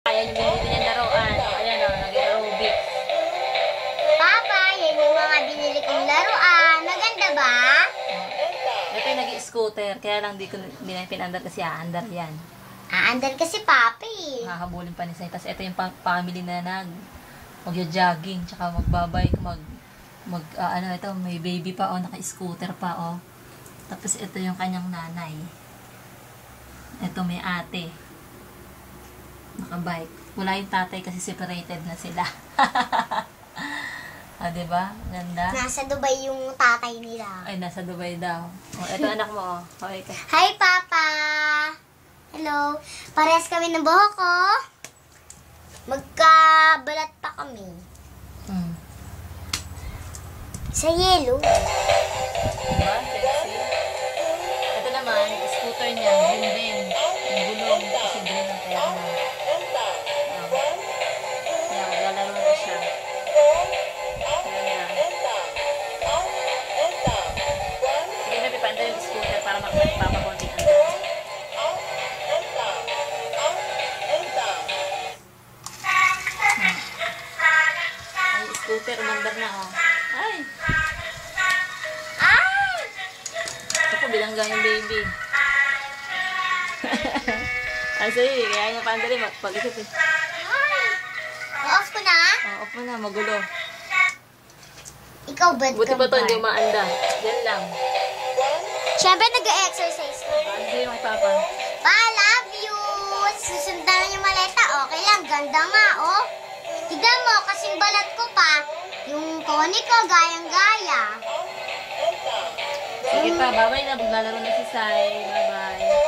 Ayan yung binili niya laruan. Ayan o, nag-aerobic. Papa, yan yung mga binili kong laruan. Maganda ba? Ito yung nag-scooter. Kaya lang di na pinandar kasi aandar yan. Aandar kasi papi. Hahabulin pa ni Sai. Tapos ito yung family na mag-jogging. Tsaka magbabike. Ito, may baby pa o, naka-scooter pa o. Tapos ito yung kanyang nanay. Ito may ate. Nakabike. Wala yung tatay kasi separated na sila. Diba? Ganda. Nasa Dubai yung tatay nila. Ay, nasa Dubai daw. O, ito anak mo, o. Okay ka. Hi, Papa! Hello. Parehas kami ng buhok ko. Magkabalat pa kami. Sa yellow. Diba? Sexy. Ito naman, scooter niya, green din. Yung gulong, kasi green ang kaya na. Kaya maglalaro na siya. Sige na, pipanda yung scooter para magpapakonting ang dito. Ay, scooter, umandar na, oh. Ay! Ay! Ako, bilangga yung baby. Kasi, kaya niya pa andali, pag-isip eh. Off ko na? Off mo na, magulo. Ikaw bad Buti ka pa to, ba? hindi umaanda. Yan lang. Siyempre, nag-exercise ka. Ano sa'yo kay Papa? Pa, love you! Susundan yung maleta. Okay lang, ganda nga, oh. Tignan mo, kasing balat ko pa. Yung pony ko, gayang-gaya. Sige pa, bye-bye na. Maglalaro na si Sai. Bye-bye.